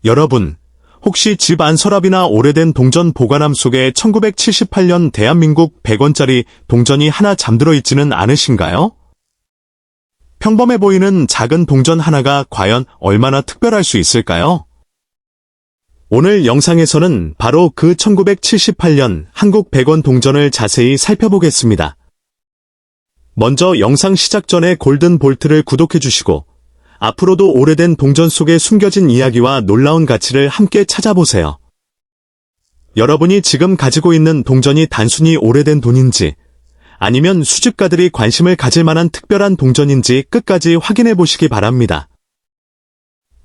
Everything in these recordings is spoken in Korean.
여러분, 혹시 집 안 서랍이나 오래된 동전 보관함 속에 1978년 대한민국 100원짜리 동전이 하나 잠들어 있지는 않으신가요? 평범해 보이는 작은 동전 하나가 과연 얼마나 특별할 수 있을까요? 오늘 영상에서는 바로 그 1978년 한국 100원 동전을 자세히 살펴보겠습니다. 먼저 영상 시작 전에 골든 볼트를 구독해주시고 앞으로도 오래된 동전 속에 숨겨진 이야기와 놀라운 가치를 함께 찾아보세요. 여러분이 지금 가지고 있는 동전이 단순히 오래된 돈인지 아니면 수집가들이 관심을 가질 만한 특별한 동전인지 끝까지 확인해 보시기 바랍니다.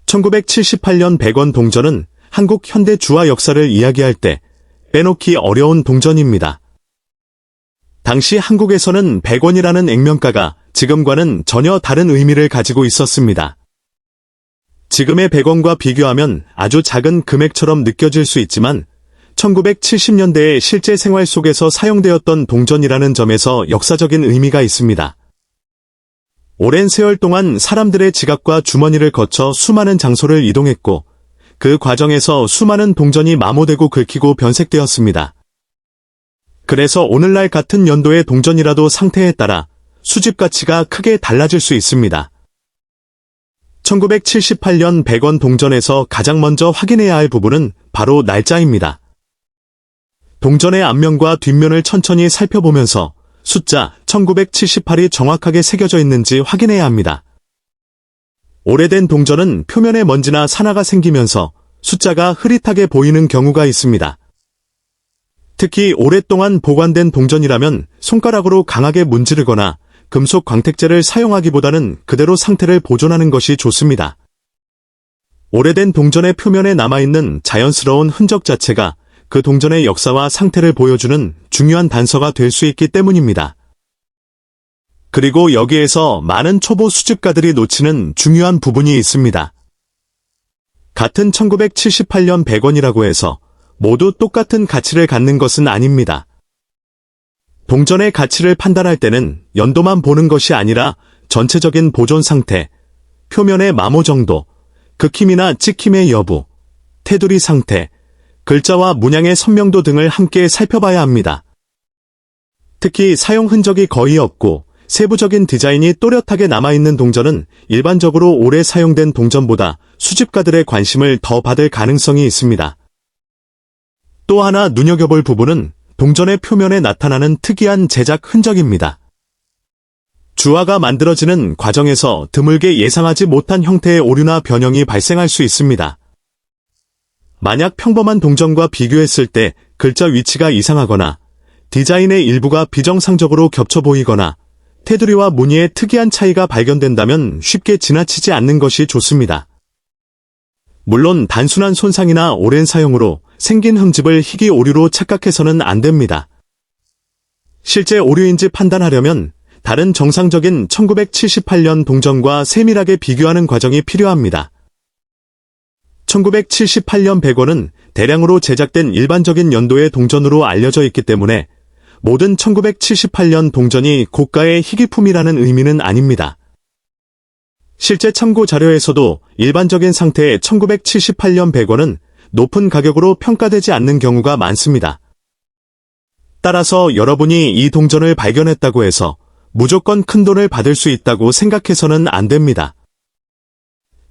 1978년 100원 동전은 한국 현대 주화 역사를 이야기할 때 빼놓기 어려운 동전입니다. 당시 한국에서는 100원이라는 액면가가 지금과는 전혀 다른 의미를 가지고 있었습니다. 지금의 100원과 비교하면 아주 작은 금액처럼 느껴질 수 있지만 1970년대의 실제 생활 속에서 사용되었던 동전이라는 점에서 역사적인 의미가 있습니다. 오랜 세월 동안 사람들의 지갑과 주머니를 거쳐 수많은 장소를 이동했고 그 과정에서 수많은 동전이 마모되고 긁히고 변색되었습니다. 그래서 오늘날 같은 연도의 동전이라도 상태에 따라 수집 가치가 크게 달라질 수 있습니다. 1978년 100원 동전에서 가장 먼저 확인해야 할 부분은 바로 날짜입니다. 동전의 앞면과 뒷면을 천천히 살펴보면서 숫자 1978이 정확하게 새겨져 있는지 확인해야 합니다. 오래된 동전은 표면에 먼지나 산화가 생기면서 숫자가 흐릿하게 보이는 경우가 있습니다. 특히 오랫동안 보관된 동전이라면 손가락으로 강하게 문지르거나 금속 광택제를 사용하기보다는 그대로 상태를 보존하는 것이 좋습니다. 오래된 동전의 표면에 남아있는 자연스러운 흔적 자체가 그 동전의 역사와 상태를 보여주는 중요한 단서가 될 수 있기 때문입니다. 그리고 여기에서 많은 초보 수집가들이 놓치는 중요한 부분이 있습니다. 같은 1978년 100원이라고 해서 모두 똑같은 가치를 갖는 것은 아닙니다. 동전의 가치를 판단할 때는 연도만 보는 것이 아니라 전체적인 보존 상태, 표면의 마모 정도, 긁힘이나 찍힘의 여부, 테두리 상태, 글자와 문양의 선명도 등을 함께 살펴봐야 합니다. 특히 사용 흔적이 거의 없고 세부적인 디자인이 또렷하게 남아있는 동전은 일반적으로 오래 사용된 동전보다 수집가들의 관심을 더 받을 가능성이 있습니다. 또 하나 눈여겨볼 부분은 동전의 표면에 나타나는 특이한 제작 흔적입니다. 주화가 만들어지는 과정에서 드물게 예상하지 못한 형태의 오류나 변형이 발생할 수 있습니다. 만약 평범한 동전과 비교했을 때 글자 위치가 이상하거나 디자인의 일부가 비정상적으로 겹쳐 보이거나 테두리와 무늬의 특이한 차이가 발견된다면 쉽게 지나치지 않는 것이 좋습니다. 물론 단순한 손상이나 오랜 사용으로 생긴 흠집을 희귀 오류로 착각해서는 안 됩니다. 실제 오류인지 판단하려면 다른 정상적인 1978년 동전과 세밀하게 비교하는 과정이 필요합니다. 1978년 100원은 대량으로 제작된 일반적인 연도의 동전으로 알려져 있기 때문에 모든 1978년 동전이 고가의 희귀품이라는 의미는 아닙니다. 실제 참고 자료에서도 일반적인 상태의 1978년 100원은 높은 가격으로 평가되지 않는 경우가 많습니다. 따라서 여러분이 이 동전을 발견했다고 해서 무조건 큰 돈을 받을 수 있다고 생각해서는 안 됩니다.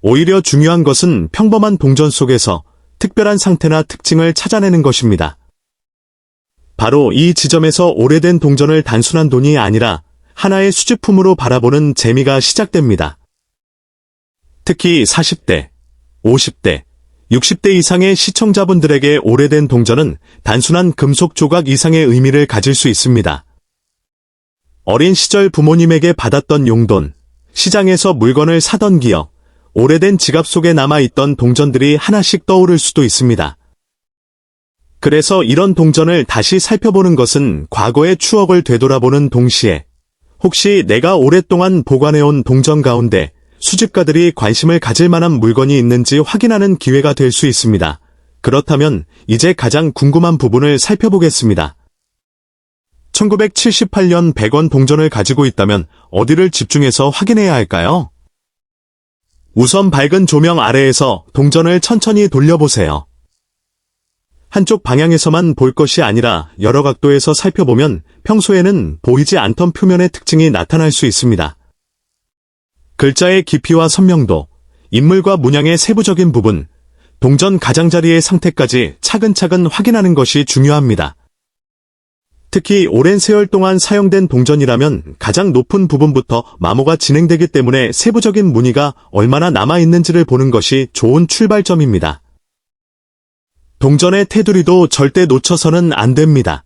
오히려 중요한 것은 평범한 동전 속에서 특별한 상태나 특징을 찾아내는 것입니다. 바로 이 지점에서 오래된 동전을 단순한 돈이 아니라 하나의 수집품으로 바라보는 재미가 시작됩니다. 특히 40대, 50대, 60대 이상의 시청자분들에게 오래된 동전은 단순한 금속 조각 이상의 의미를 가질 수 있습니다. 어린 시절 부모님에게 받았던 용돈, 시장에서 물건을 사던 기억, 오래된 지갑 속에 남아있던 동전들이 하나씩 떠오를 수도 있습니다. 그래서 이런 동전을 다시 살펴보는 것은 과거의 추억을 되돌아보는 동시에 혹시 내가 오랫동안 보관해온 동전 가운데 수집가들이 관심을 가질 만한 물건이 있는지 확인하는 기회가 될 수 있습니다. 그렇다면 이제 가장 궁금한 부분을 살펴보겠습니다. 1978년 100원 동전을 가지고 있다면 어디를 집중해서 확인해야 할까요? 우선 밝은 조명 아래에서 동전을 천천히 돌려보세요. 한쪽 방향에서만 볼 것이 아니라 여러 각도에서 살펴보면 평소에는 보이지 않던 표면의 특징이 나타날 수 있습니다. 글자의 깊이와 선명도, 인물과 문양의 세부적인 부분, 동전 가장자리의 상태까지 차근차근 확인하는 것이 중요합니다. 특히 오랜 세월 동안 사용된 동전이라면 가장 높은 부분부터 마모가 진행되기 때문에 세부적인 무늬가 얼마나 남아있는지를 보는 것이 좋은 출발점입니다. 동전의 테두리도 절대 놓쳐서는 안 됩니다.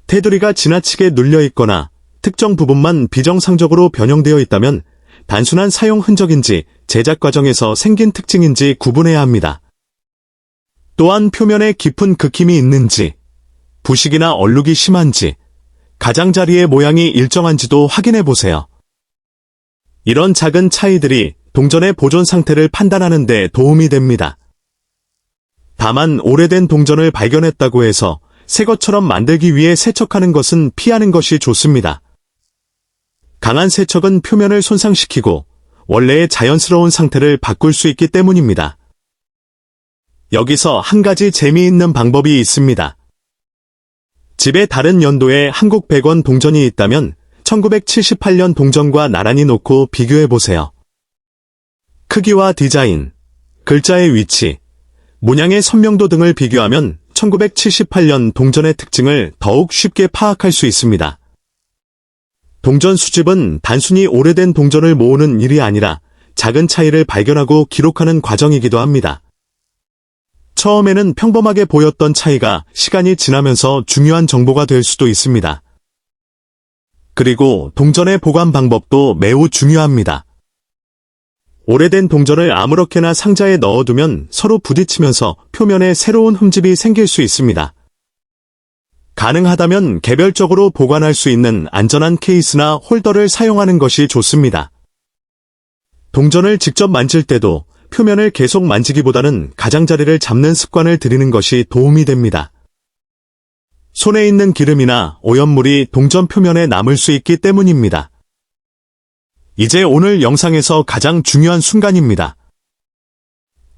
테두리가 지나치게 눌려 있거나 특정 부분만 비정상적으로 변형되어 있다면 단순한 사용 흔적인지 제작 과정에서 생긴 특징인지 구분해야 합니다. 또한 표면에 깊은 긁힘이 있는지, 부식이나 얼룩이 심한지, 가장자리의 모양이 일정한지도 확인해 보세요. 이런 작은 차이들이 동전의 보존 상태를 판단하는 데 도움이 됩니다. 다만 오래된 동전을 발견했다고 해서 새 것처럼 만들기 위해 세척하는 것은 피하는 것이 좋습니다. 강한 세척은 표면을 손상시키고 원래의 자연스러운 상태를 바꿀 수 있기 때문입니다. 여기서 한 가지 재미있는 방법이 있습니다. 집에 다른 연도의 한국 100원 동전이 있다면 1978년 동전과 나란히 놓고 비교해보세요. 크기와 디자인, 글자의 위치, 문양의 선명도 등을 비교하면 1978년 동전의 특징을 더욱 쉽게 파악할 수 있습니다. 동전 수집은 단순히 오래된 동전을 모으는 일이 아니라 작은 차이를 발견하고 기록하는 과정이기도 합니다. 처음에는 평범하게 보였던 차이가 시간이 지나면서 중요한 정보가 될 수도 있습니다. 그리고 동전의 보관 방법도 매우 중요합니다. 오래된 동전을 아무렇게나 상자에 넣어두면 서로 부딪히면서 표면에 새로운 흠집이 생길 수 있습니다. 가능하다면 개별적으로 보관할 수 있는 안전한 케이스나 홀더를 사용하는 것이 좋습니다. 동전을 직접 만질 때도 표면을 계속 만지기보다는 가장자리를 잡는 습관을 들이는 것이 도움이 됩니다. 손에 있는 기름이나 오염물이 동전 표면에 남을 수 있기 때문입니다. 이제 오늘 영상에서 가장 중요한 순간입니다.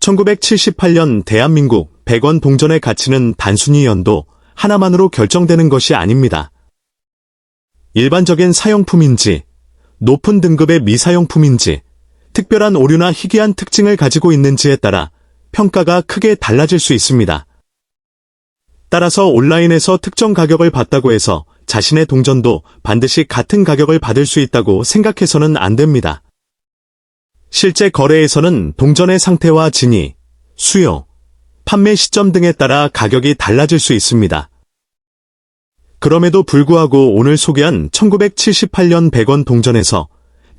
1978년 대한민국 100원 동전의 가치는 단순히 연도 하나만으로 결정되는 것이 아닙니다. 일반적인 사용품인지, 높은 등급의 미사용품인지, 특별한 오류나 희귀한 특징을 가지고 있는지에 따라 평가가 크게 달라질 수 있습니다. 따라서 온라인에서 특정 가격을 받다고 해서 자신의 동전도 반드시 같은 가격을 받을 수 있다고 생각해서는 안 됩니다. 실제 거래에서는 동전의 상태와 진위, 수요, 판매 시점 등에 따라 가격이 달라질 수 있습니다. 그럼에도 불구하고 오늘 소개한 1978년 100원 동전에서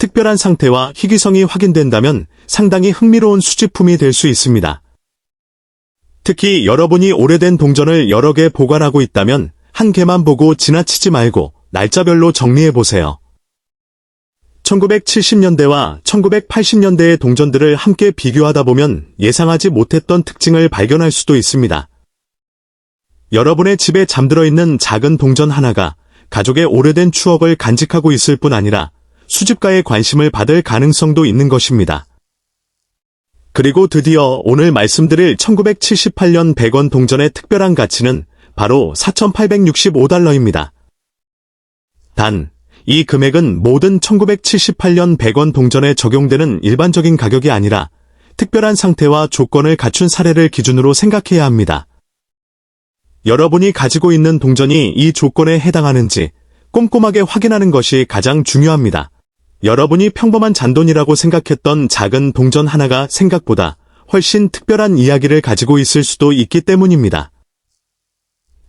특별한 상태와 희귀성이 확인된다면 상당히 흥미로운 수집품이 될 수 있습니다. 특히 여러분이 오래된 동전을 여러 개 보관하고 있다면 한 개만 보고 지나치지 말고 날짜별로 정리해보세요. 1970년대와 1980년대의 동전들을 함께 비교하다 보면 예상하지 못했던 특징을 발견할 수도 있습니다. 여러분의 집에 잠들어 있는 작은 동전 하나가 가족의 오래된 추억을 간직하고 있을 뿐 아니라 수집가의 관심을 받을 가능성도 있는 것입니다. 그리고 드디어 오늘 말씀드릴 1978년 100원 동전의 특별한 가치는 바로 4,865달러입니다. 단, 이 금액은 모든 1978년 100원 동전에 적용되는 일반적인 가격이 아니라 특별한 상태와 조건을 갖춘 사례를 기준으로 생각해야 합니다. 여러분이 가지고 있는 동전이 이 조건에 해당하는지 꼼꼼하게 확인하는 것이 가장 중요합니다. 여러분이 평범한 잔돈이라고 생각했던 작은 동전 하나가 생각보다 훨씬 특별한 이야기를 가지고 있을 수도 있기 때문입니다.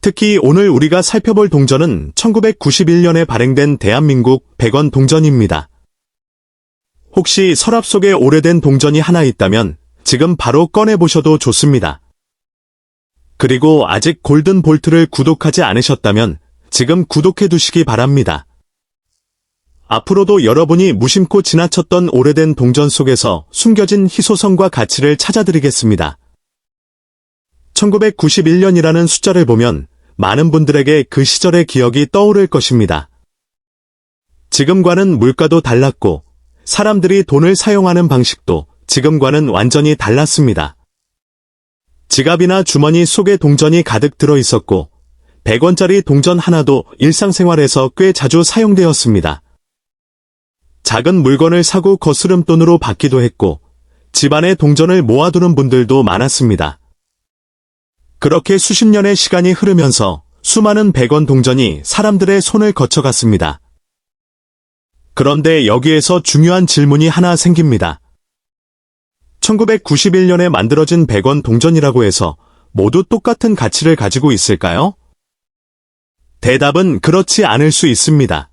특히 오늘 우리가 살펴볼 동전은 1991년에 발행된 대한민국 100원 동전입니다. 혹시 서랍 속에 오래된 동전이 하나 있다면 지금 바로 꺼내보셔도 좋습니다. 그리고 아직 골든 볼트를 구독하지 않으셨다면 지금 구독해 두시기 바랍니다. 앞으로도 여러분이 무심코 지나쳤던 오래된 동전 속에서 숨겨진 희소성과 가치를 찾아드리겠습니다. 1991년이라는 숫자를 보면 많은 분들에게 그 시절의 기억이 떠오를 것입니다. 지금과는 물가도 달랐고 사람들이 돈을 사용하는 방식도 지금과는 완전히 달랐습니다. 지갑이나 주머니 속에 동전이 가득 들어 있었고 100원짜리 동전 하나도 일상생활에서 꽤 자주 사용되었습니다. 작은 물건을 사고 거스름돈으로 받기도 했고 집안에 동전을 모아두는 분들도 많았습니다. 그렇게 수십 년의 시간이 흐르면서 수많은 100원 동전이 사람들의 손을 거쳐갔습니다. 그런데 여기에서 중요한 질문이 하나 생깁니다. 1991년에 만들어진 100원 동전이라고 해서 모두 똑같은 가치를 가지고 있을까요? 대답은 그렇지 않을 수 있습니다.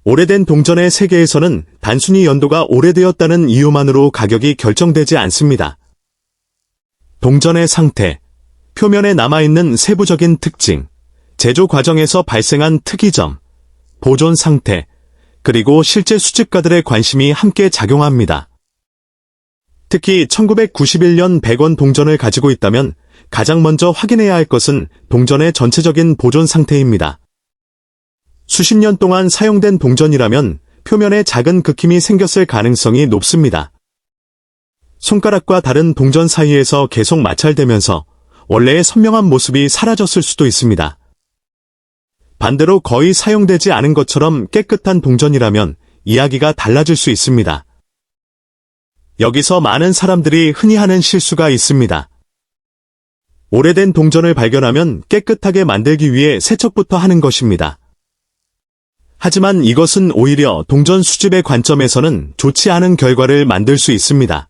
오래된 동전의 세계에서는 단순히 연도가 오래되었다는 이유만으로 가격이 결정되지 않습니다. 동전의 상태, 표면에 남아있는 세부적인 특징, 제조 과정에서 발생한 특이점, 보존 상태, 그리고 실제 수집가들의 관심이 함께 작용합니다. 특히 1991년 100원 동전을 가지고 있다면 가장 먼저 확인해야 할 것은 동전의 전체적인 보존 상태입니다. 수십 년 동안 사용된 동전이라면 표면에 작은 긁힘이 생겼을 가능성이 높습니다. 손가락과 다른 동전 사이에서 계속 마찰되면서 원래의 선명한 모습이 사라졌을 수도 있습니다. 반대로 거의 사용되지 않은 것처럼 깨끗한 동전이라면 이야기가 달라질 수 있습니다. 여기서 많은 사람들이 흔히 하는 실수가 있습니다. 오래된 동전을 발견하면 깨끗하게 만들기 위해 세척부터 하는 것입니다. 하지만 이것은 오히려 동전 수집의 관점에서는 좋지 않은 결과를 만들 수 있습니다.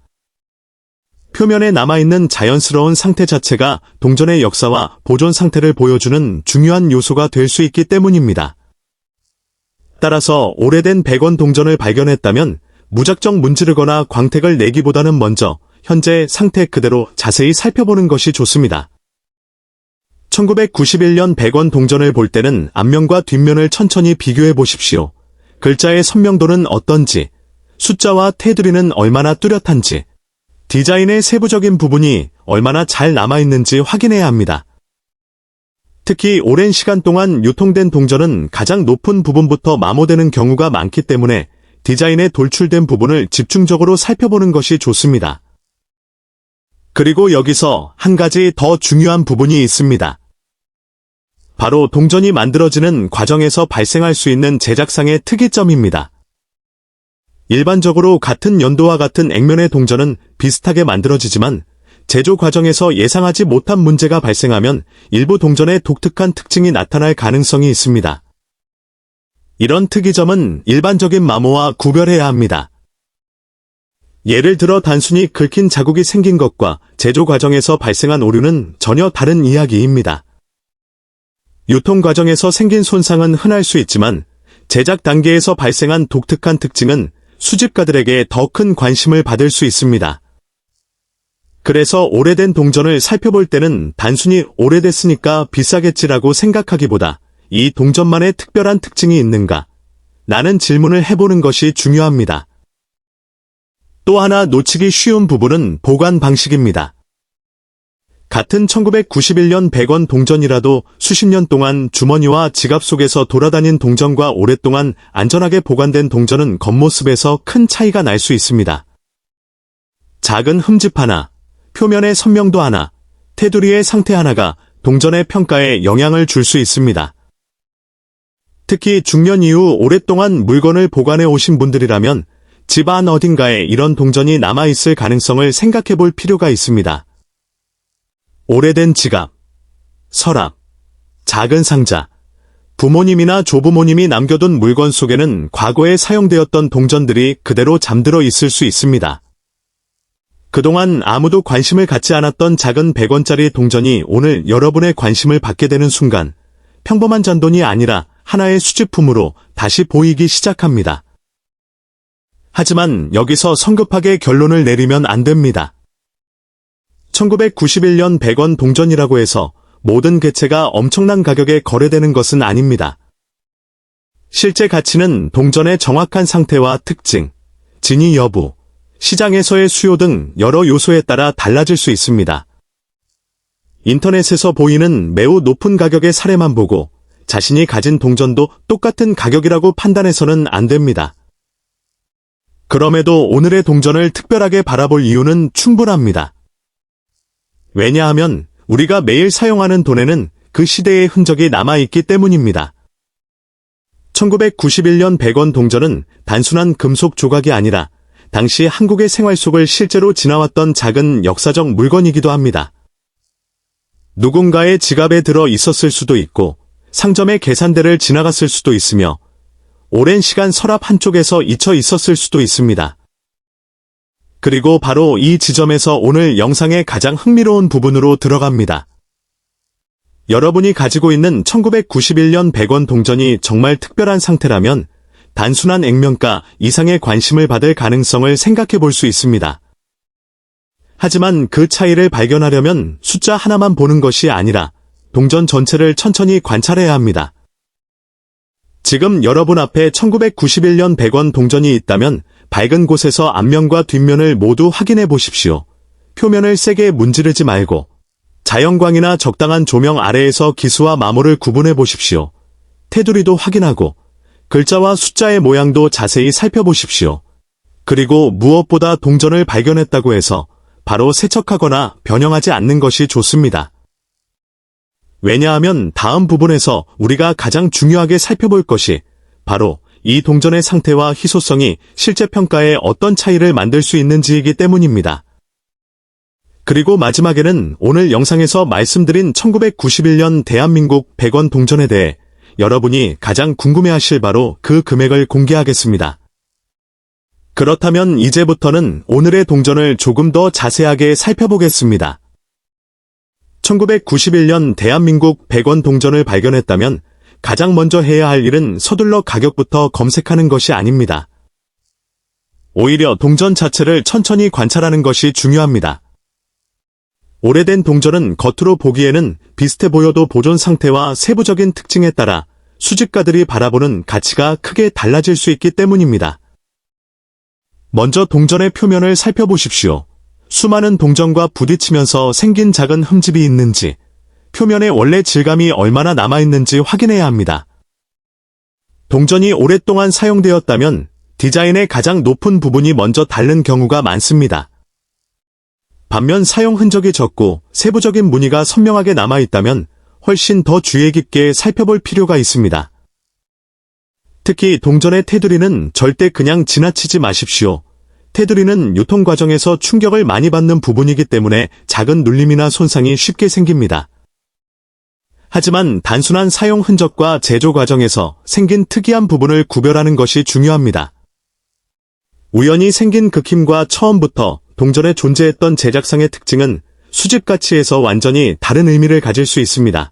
표면에 남아있는 자연스러운 상태 자체가 동전의 역사와 보존 상태를 보여주는 중요한 요소가 될 수 있기 때문입니다. 따라서 오래된 100원 동전을 발견했다면 무작정 문지르거나 광택을 내기보다는 먼저 현재 상태 그대로 자세히 살펴보는 것이 좋습니다. 1991년 100원 동전을 볼 때는 앞면과 뒷면을 천천히 비교해 보십시오. 글자의 선명도는 어떤지, 숫자와 테두리는 얼마나 뚜렷한지, 디자인의 세부적인 부분이 얼마나 잘 남아있는지 확인해야 합니다. 특히 오랜 시간 동안 유통된 동전은 가장 높은 부분부터 마모되는 경우가 많기 때문에 디자인에 돌출된 부분을 집중적으로 살펴보는 것이 좋습니다. 그리고 여기서 한 가지 더 중요한 부분이 있습니다. 바로 동전이 만들어지는 과정에서 발생할 수 있는 제작상의 특이점입니다. 일반적으로 같은 연도와 같은 액면의 동전은 비슷하게 만들어지지만 제조 과정에서 예상하지 못한 문제가 발생하면 일부 동전의 독특한 특징이 나타날 가능성이 있습니다. 이런 특이점은 일반적인 마모와 구별해야 합니다. 예를 들어 단순히 긁힌 자국이 생긴 것과 제조 과정에서 발생한 오류는 전혀 다른 이야기입니다. 유통 과정에서 생긴 손상은 흔할 수 있지만 제작 단계에서 발생한 독특한 특징은 수집가들에게 더 큰 관심을 받을 수 있습니다. 그래서 오래된 동전을 살펴볼 때는 단순히 오래됐으니까 비싸겠지라고 생각하기보다 이 동전만의 특별한 특징이 있는가? 라는 질문을 해보는 것이 중요합니다. 또 하나 놓치기 쉬운 부분은 보관 방식입니다. 같은 1991년 100원 동전이라도 수십 년 동안 주머니와 지갑 속에서 돌아다닌 동전과 오랫동안 안전하게 보관된 동전은 겉모습에서 큰 차이가 날 수 있습니다. 작은 흠집 하나, 표면의 선명도 하나, 테두리의 상태 하나가 동전의 평가에 영향을 줄 수 있습니다. 특히 중년 이후 오랫동안 물건을 보관해 오신 분들이라면 집안 어딘가에 이런 동전이 남아있을 가능성을 생각해 볼 필요가 있습니다. 오래된 지갑, 서랍, 작은 상자, 부모님이나 조부모님이 남겨둔 물건 속에는 과거에 사용되었던 동전들이 그대로 잠들어 있을 수 있습니다. 그동안 아무도 관심을 갖지 않았던 작은 100원짜리 동전이 오늘 여러분의 관심을 받게 되는 순간 평범한 잔돈이 아니라 하나의 수집품으로 다시 보이기 시작합니다. 하지만 여기서 성급하게 결론을 내리면 안 됩니다. 1991년 100원 동전이라고 해서 모든 개체가 엄청난 가격에 거래되는 것은 아닙니다. 실제 가치는 동전의 정확한 상태와 특징, 진위 여부, 시장에서의 수요 등 여러 요소에 따라 달라질 수 있습니다. 인터넷에서 보이는 매우 높은 가격의 사례만 보고 자신이 가진 동전도 똑같은 가격이라고 판단해서는 안 됩니다. 그럼에도 오늘의 동전을 특별하게 바라볼 이유는 충분합니다. 왜냐하면 우리가 매일 사용하는 돈에는 그 시대의 흔적이 남아있기 때문입니다. 1991년 100원 동전은 단순한 금속 조각이 아니라 당시 한국의 생활 속을 실제로 지나왔던 작은 역사적 물건이기도 합니다. 누군가의 지갑에 들어 있었을 수도 있고 상점의 계산대를 지나갔을 수도 있으며 오랜 시간 서랍 한쪽에서 잊혀 있었을 수도 있습니다. 그리고 바로 이 지점에서 오늘 영상의 가장 흥미로운 부분으로 들어갑니다. 여러분이 가지고 있는 1991년 100원 동전이 정말 특별한 상태라면 단순한 액면가 이상의 관심을 받을 가능성을 생각해 볼 수 있습니다. 하지만 그 차이를 발견하려면 숫자 하나만 보는 것이 아니라 동전 전체를 천천히 관찰해야 합니다. 지금 여러분 앞에 1991년 100원 동전이 있다면 밝은 곳에서 앞면과 뒷면을 모두 확인해 보십시오. 표면을 세게 문지르지 말고 자연광이나 적당한 조명 아래에서 기수와 마모를 구분해 보십시오. 테두리도 확인하고 글자와 숫자의 모양도 자세히 살펴보십시오. 그리고 무엇보다 동전을 발견했다고 해서 바로 세척하거나 변형하지 않는 것이 좋습니다. 왜냐하면 다음 부분에서 우리가 가장 중요하게 살펴볼 것이 바로 이 동전의 상태와 희소성이 실제 평가에 어떤 차이를 만들 수 있는지이기 때문입니다. 그리고 마지막에는 오늘 영상에서 말씀드린 1991년 대한민국 100원 동전에 대해 여러분이 가장 궁금해하실 바로 그 금액을 공개하겠습니다. 그렇다면 이제부터는 오늘의 동전을 조금 더 자세하게 살펴보겠습니다. 1991년 대한민국 100원 동전을 발견했다면 가장 먼저 해야 할 일은 서둘러 가격부터 검색하는 것이 아닙니다. 오히려 동전 자체를 천천히 관찰하는 것이 중요합니다. 오래된 동전은 겉으로 보기에는 비슷해 보여도 보존 상태와 세부적인 특징에 따라 수집가들이 바라보는 가치가 크게 달라질 수 있기 때문입니다. 먼저 동전의 표면을 살펴보십시오. 수많은 동전과 부딪히면서 생긴 작은 흠집이 있는지, 표면의 원래 질감이 얼마나 남아있는지 확인해야 합니다. 동전이 오랫동안 사용되었다면 디자인의 가장 높은 부분이 먼저 닳는 경우가 많습니다. 반면 사용 흔적이 적고 세부적인 무늬가 선명하게 남아있다면 훨씬 더 주의 깊게 살펴볼 필요가 있습니다. 특히 동전의 테두리는 절대 그냥 지나치지 마십시오. 테두리는 유통 과정에서 충격을 많이 받는 부분이기 때문에 작은 눌림이나 손상이 쉽게 생깁니다. 하지만 단순한 사용 흔적과 제조 과정에서 생긴 특이한 부분을 구별하는 것이 중요합니다. 우연히 생긴 긁힘과 처음부터 동전에 존재했던 제작상의 특징은 수집 가치에서 완전히 다른 의미를 가질 수 있습니다.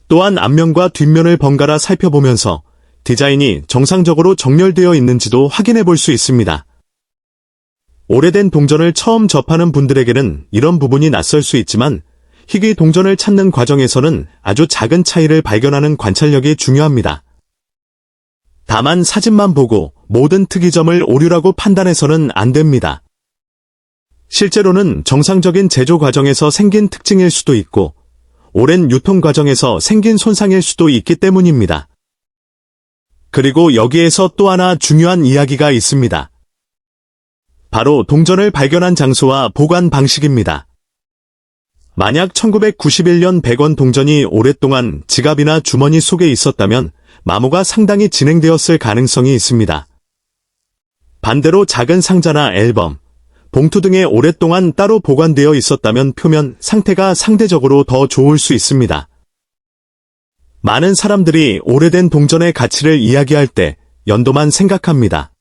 또한 앞면과 뒷면을 번갈아 살펴보면서 디자인이 정상적으로 정렬되어 있는지도 확인해 볼 수 있습니다. 오래된 동전을 처음 접하는 분들에게는 이런 부분이 낯설 수 있지만 희귀 동전을 찾는 과정에서는 아주 작은 차이를 발견하는 관찰력이 중요합니다. 다만 사진만 보고 모든 특이점을 오류라고 판단해서는 안 됩니다. 실제로는 정상적인 제조 과정에서 생긴 특징일 수도 있고 오랜 유통 과정에서 생긴 손상일 수도 있기 때문입니다. 그리고 여기에서 또 하나 중요한 이야기가 있습니다. 바로 동전을 발견한 장소와 보관 방식입니다. 만약 1991년 100원 동전이 오랫동안 지갑이나 주머니 속에 있었다면 마모가 상당히 진행되었을 가능성이 있습니다. 반대로 작은 상자나 앨범, 봉투 등에 오랫동안 따로 보관되어 있었다면 표면 상태가 상대적으로 더 좋을 수 있습니다. 많은 사람들이 오래된 동전의 가치를 이야기할 때 연도만 생각합니다.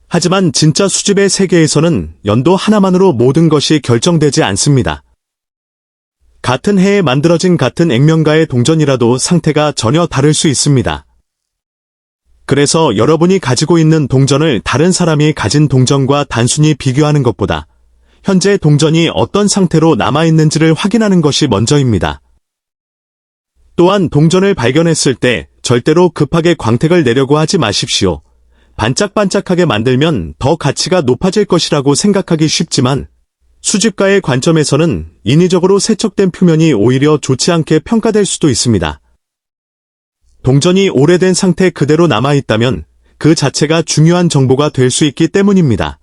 하지만 진짜 수집의 세계에서는 연도 하나만으로 모든 것이 결정되지 않습니다. 같은 해에 만들어진 같은 액면가의 동전이라도 상태가 전혀 다를 수 있습니다. 그래서 여러분이 가지고 있는 동전을 다른 사람이 가진 동전과 단순히 비교하는 것보다 현재 동전이 어떤 상태로 남아있는지를 확인하는 것이 먼저입니다. 또한 동전을 발견했을 때 절대로 급하게 광택을 내려고 하지 마십시오. 반짝반짝하게 만들면 더 가치가 높아질 것이라고 생각하기 쉽지만 수집가의 관점에서는 인위적으로 세척된 표면이 오히려 좋지 않게 평가될 수도 있습니다. 동전이 오래된 상태 그대로 남아있다면 그 자체가 중요한 정보가 될 수 있기 때문입니다.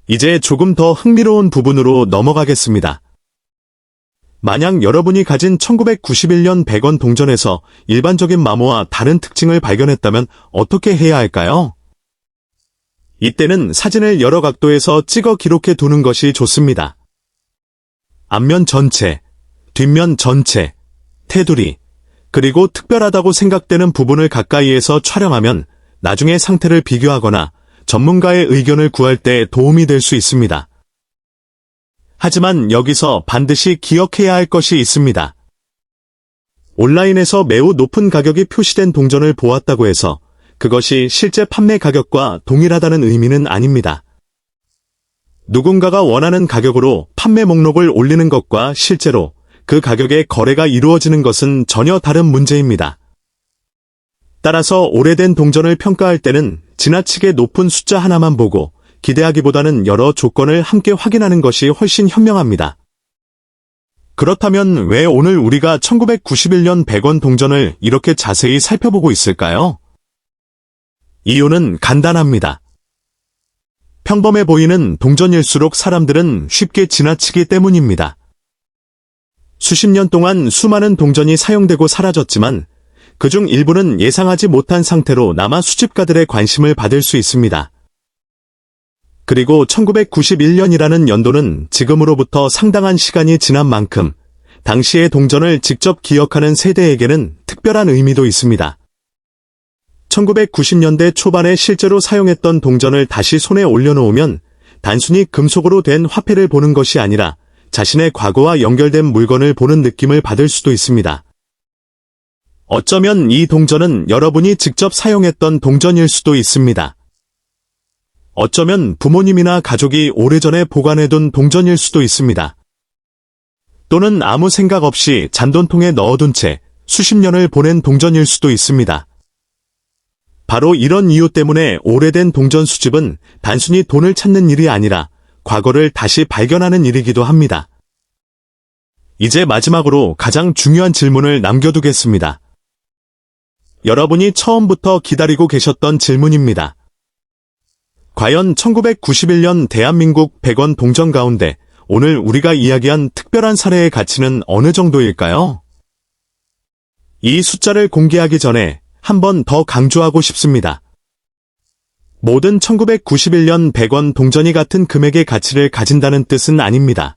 이제 조금 더 흥미로운 부분으로 넘어가겠습니다. 만약 여러분이 가진 1991년 100원 동전에서 일반적인 마모와 다른 특징을 발견했다면 어떻게 해야 할까요? 이때는 사진을 여러 각도에서 찍어 기록해 두는 것이 좋습니다. 앞면 전체, 뒷면 전체, 테두리, 그리고 특별하다고 생각되는 부분을 가까이에서 촬영하면 나중에 상태를 비교하거나 전문가의 의견을 구할 때 도움이 될 수 있습니다. 하지만 여기서 반드시 기억해야 할 것이 있습니다. 온라인에서 매우 높은 가격이 표시된 동전을 보았다고 해서 그것이 실제 판매 가격과 동일하다는 의미는 아닙니다. 누군가가 원하는 가격으로 판매 목록을 올리는 것과 실제로 그 가격에 거래가 이루어지는 것은 전혀 다른 문제입니다. 따라서 오래된 동전을 평가할 때는 지나치게 높은 숫자 하나만 보고 기대하기보다는 여러 조건을 함께 확인하는 것이 훨씬 현명합니다. 그렇다면 왜 오늘 우리가 1991년 100원 동전을 이렇게 자세히 살펴보고 있을까요? 이유는 간단합니다. 평범해 보이는 동전일수록 사람들은 쉽게 지나치기 때문입니다. 수십 년 동안 수많은 동전이 사용되고 사라졌지만 그중 일부는 예상하지 못한 상태로 남아 수집가들의 관심을 받을 수 있습니다. 그리고 1991년이라는 연도는 지금으로부터 상당한 시간이 지난 만큼 당시의 동전을 직접 기억하는 세대에게는 특별한 의미도 있습니다. 1990년대 초반에 실제로 사용했던 동전을 다시 손에 올려놓으면 단순히 금속으로 된 화폐를 보는 것이 아니라 자신의 과거와 연결된 물건을 보는 느낌을 받을 수도 있습니다. 어쩌면 이 동전은 여러분이 직접 사용했던 동전일 수도 있습니다. 어쩌면 부모님이나 가족이 오래전에 보관해둔 동전일 수도 있습니다. 또는 아무 생각 없이 잔돈통에 넣어둔 채 수십 년을 보낸 동전일 수도 있습니다. 바로 이런 이유 때문에 오래된 동전 수집은 단순히 돈을 찾는 일이 아니라 과거를 다시 발견하는 일이기도 합니다. 이제 마지막으로 가장 중요한 질문을 남겨두겠습니다. 여러분이 처음부터 기다리고 계셨던 질문입니다. 과연 1991년 대한민국 100원 동전 가운데 오늘 우리가 이야기한 특별한 사례의 가치는 어느 정도일까요? 이 숫자를 공개하기 전에 한 번 더 강조하고 싶습니다. 모든 1991년 100원 동전이 같은 금액의 가치를 가진다는 뜻은 아닙니다.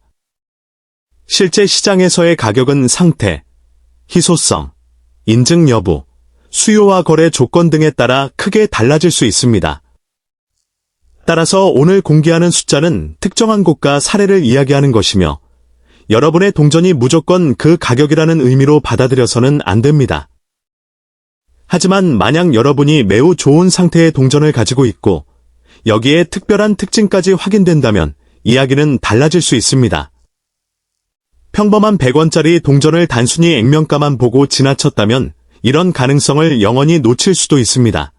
실제 시장에서의 가격은 상태, 희소성, 인증 여부, 수요와 거래 조건 등에 따라 크게 달라질 수 있습니다. 따라서 오늘 공개하는 숫자는 특정한 곳과 사례를 이야기하는 것이며 여러분의 동전이 무조건 그 가격이라는 의미로 받아들여서는 안 됩니다. 하지만 만약 여러분이 매우 좋은 상태의 동전을 가지고 있고 여기에 특별한 특징까지 확인된다면 이야기는 달라질 수 있습니다. 평범한 100원짜리 동전을 단순히 액면가만 보고 지나쳤다면 이런 가능성을 영원히 놓칠 수도 있습니다.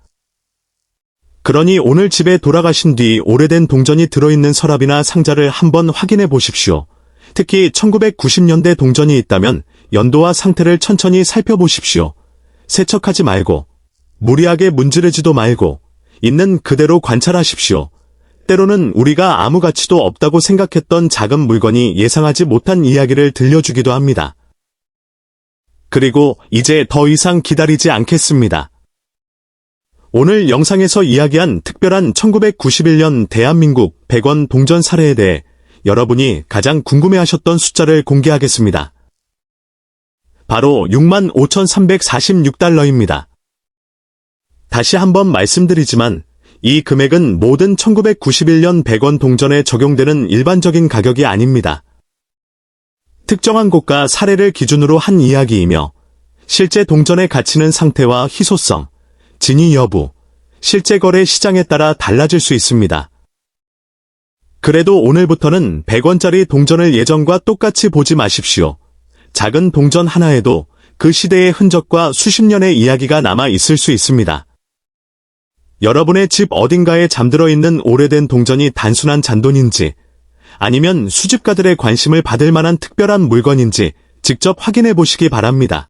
그러니 오늘 집에 돌아가신 뒤 오래된 동전이 들어있는 서랍이나 상자를 한번 확인해 보십시오. 특히 1990년대 동전이 있다면 연도와 상태를 천천히 살펴보십시오. 세척하지 말고, 무리하게 문지르지도 말고, 있는 그대로 관찰하십시오. 때로는 우리가 아무 가치도 없다고 생각했던 작은 물건이 예상하지 못한 이야기를 들려주기도 합니다. 그리고 이제 더 이상 기다리지 않겠습니다. 오늘 영상에서 이야기한 특별한 1991년 대한민국 100원 동전 사례에 대해 여러분이 가장 궁금해하셨던 숫자를 공개하겠습니다. 바로 65,346달러입니다. 다시 한번 말씀드리지만 이 금액은 모든 1991년 100원 동전에 적용되는 일반적인 가격이 아닙니다. 특정한 곳과 사례를 기준으로 한 이야기이며 실제 동전의 가치는 상태와 희소성, 진위 여부, 실제 거래 시장에 따라 달라질 수 있습니다. 그래도 오늘부터는 100원짜리 동전을 예전과 똑같이 보지 마십시오. 작은 동전 하나에도 그 시대의 흔적과 수십 년의 이야기가 남아 있을 수 있습니다. 여러분의 집 어딘가에 잠들어 있는 오래된 동전이 단순한 잔돈인지 아니면 수집가들의 관심을 받을 만한 특별한 물건인지 직접 확인해 보시기 바랍니다.